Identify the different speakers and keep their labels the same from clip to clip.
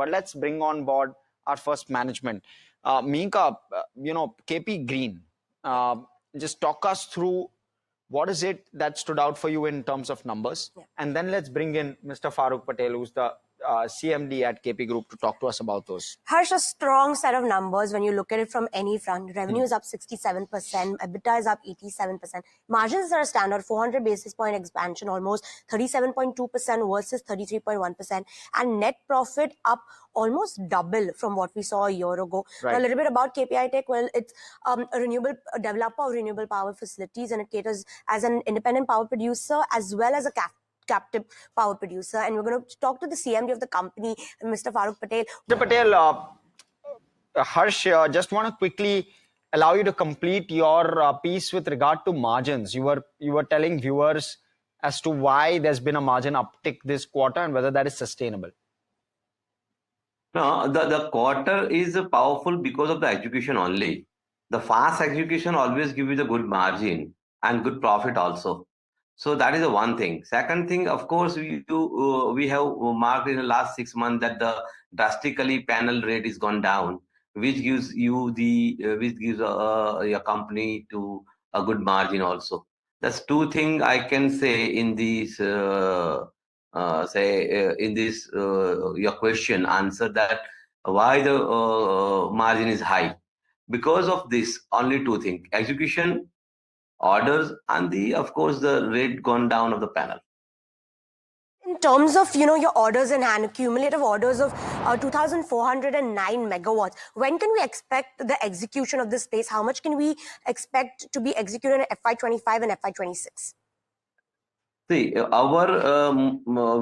Speaker 1: But let's bring on board our first management. Meenka, KP Green, just talk us through what is it that stood out for you in terms of numbers? Yeah. And then let's bring in Mr. Faruk Patel, who's the CMD at KP Group, to talk to us about those.
Speaker 2: Harsh, a strong set of numbers when you look at it from any front. Revenue is up 67%, EBITDA is up 87%. Margins are a standard 400 basis point expansion, almost 37.2% versus 33.1%. And net profit up almost double from what we saw a year ago.
Speaker 1: Right.
Speaker 2: Now, a little bit about KPI Tech. Well, it's a developer of renewable power facilities, and it caters as an independent power producer as well as a captive power producer. And we're going to talk to the CMD of the company, Mr. Faruk Patel.
Speaker 1: Mr. Patel, Harsh, just want to quickly allow you to complete your piece with regard to margins. You were telling viewers as to why there's been a margin uptick this quarter and whether that is sustainable.
Speaker 3: No, the quarter is powerful because of the execution only. The fast execution always gives you the good margin and good profit also. So that is the one thing. Second thing, of course, we have marked in the last 6 months that the drastically panel rate is gone down, which gives you your company to a good margin also. That's two things I can say in these your question answer, that why the margin is high. Because of this, only two things: execution, orders, and of course the rate gone down of the panel.
Speaker 2: In terms of your orders in hand, cumulative orders of 2,409 megawatts, when can we expect the execution of this space? How much can we expect to be executed in FY25 and FY26?
Speaker 3: See,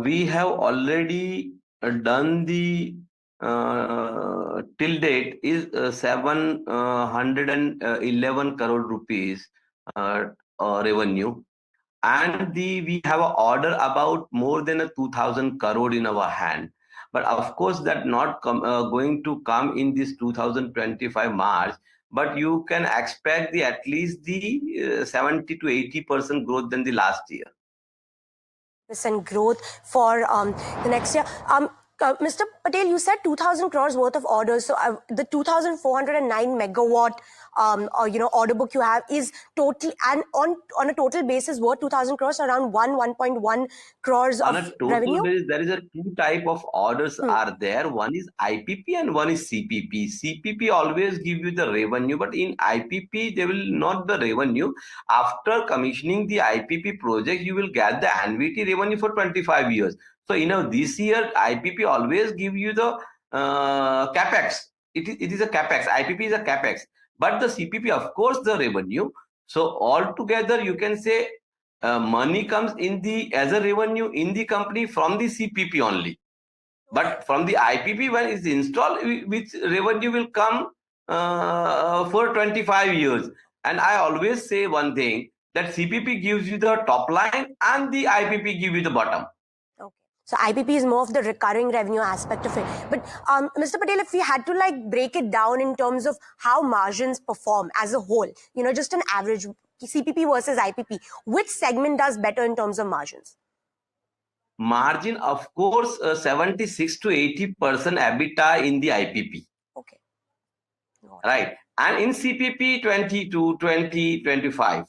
Speaker 3: we have already done the till date is 711 crore rupees revenue, and we have an order about more than 2,000 crore in our hand. But of course, that not going to come in this 2025 March. But you can expect at least the 70 to 80% growth than the last year.
Speaker 2: Growth for the next year. Mr. Patel, you said 2,000 crores worth of orders. So the 2,409 megawatt order book you have is total, and on a total basis worth 2,000 crores, around 1.1 crores
Speaker 3: on
Speaker 2: of
Speaker 3: a total
Speaker 2: revenue.
Speaker 3: Basis, there is a two type of orders are there. One is IPP and one is CPP. CPP always give you the revenue, but in IPP they will not the revenue. After commissioning the IPP project, you will get the annuity revenue for 25 years. So this year IPP always give you the capex. It is a capex. IPP is a capex, but the CPP, of course, the revenue. So altogether, you can say money comes in as a revenue in the company from the CPP only. But from the IPP, when it's installed, which revenue will come for 25 years. And I always say one thing, that CPP gives you the top line and the IPP give you the bottom.
Speaker 2: So IPP is more of the recurring revenue aspect of it. But Mr. Patel, if we had to break it down in terms of how margins perform as a whole, just an average CPP versus IPP, which segment does better in terms of margins?
Speaker 3: Margin, of course, 76 to 80% EBITDA in the IPP.
Speaker 2: Okay.
Speaker 3: Right. And in CPP, 20 to 20, 25.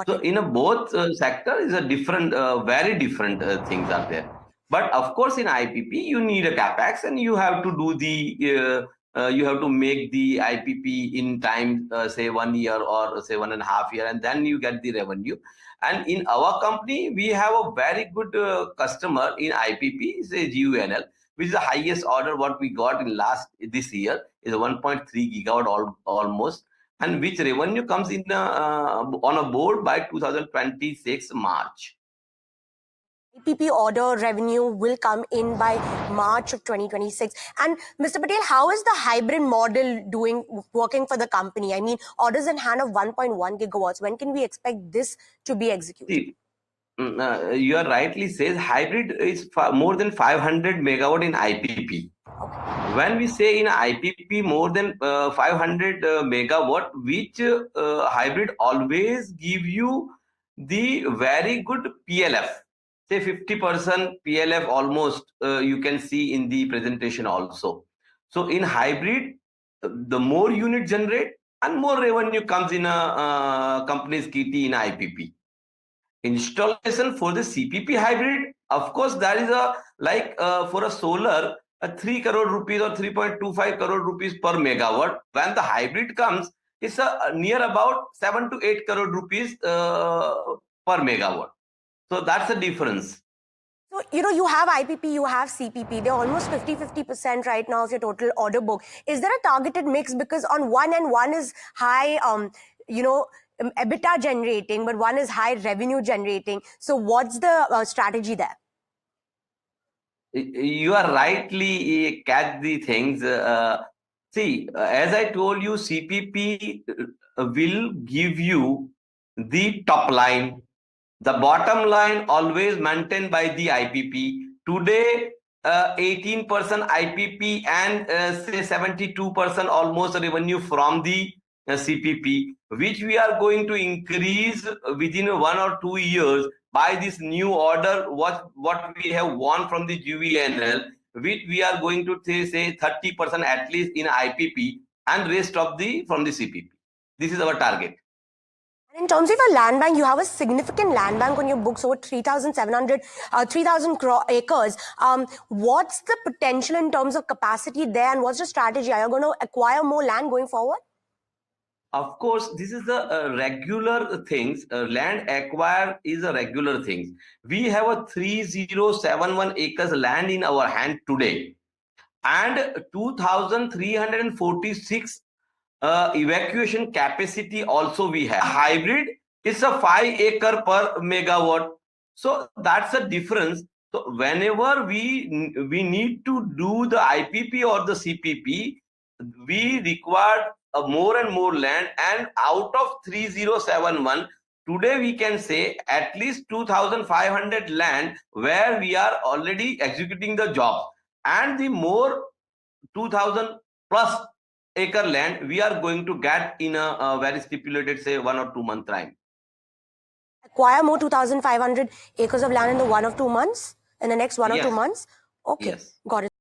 Speaker 3: So in both sector is a different, very different things are there. But of course, in IPP, you need a capex, and you have to do you have to make the IPP in time, say 1 year or say 1.5 years, and then you get the revenue. And in our company, we have a very good customer in IPP, say GUNL, which is the highest order what we got in this year is 1.3 gigawatt almost. And which revenue comes in on a board by 2026 March.
Speaker 2: IPP order revenue will come in by March of 2026. And Mr. Patel, how is the hybrid model working for the company? I mean, orders in hand of 1.1 gigawatts. When can we expect this to be executed?
Speaker 3: See, you are rightly says hybrid is more than 500 megawatt in IPP. Okay. When we say in IPP more than 500 megawatt, which hybrid always give you the very good PLF. say 50% PLF almost, you can see in the presentation also. So in hybrid, the more unit generate and more revenue comes in a company's kitty in IPP. Installation for the CPP hybrid, of course, there is a for a solar, a 3 crore rupees or 3.25 crore rupees per megawatt. When the hybrid comes, it's a near about 7 to 8 crore rupees per megawatt. So that's the difference.
Speaker 2: So, you have IPP, you have CPP. They're almost 50% right now of your total order book. Is there a targeted mix? Because on one end, one is high, EBITDA generating, but one is high revenue generating. So what's the strategy there?
Speaker 3: You are rightly catch the things. See, as I told you, CPP will give you the top line. The bottom line always maintained by the IPP. Today, 18% IPP and say 72% almost revenue from the CPP, which we are going to increase within 1 or 2 years by this new order. What we have won from the GVNL, which we are going to say 30% at least in IPP and rest of the from the CPP. This is our target.
Speaker 2: In terms of your land bank, you have a significant land bank on your books, over 3,000 crore acres. What's the potential in terms of capacity there, and what's the strategy? Are you going to acquire more land going forward?
Speaker 3: Of course, this is the regular things. Land acquire is a regular thing. We have a 3071 acres land in our hand today, and 2,346 evacuation capacity also we have. Hybrid is a 5 acre per megawatt. So that's the difference. So whenever we need to do the IPP or the CPP, we require more and more land, and out of 3071, today we can say at least 2,500 land where we are already executing the job, and the more 2,000 plus acre land we are going to get in a very stipulated, say 1 or 2 month time.
Speaker 2: Acquire more 2,500 acres of land in the 1 or 2 months, in the next 1 or 2 months? Okay,
Speaker 3: Yes.
Speaker 2: got it.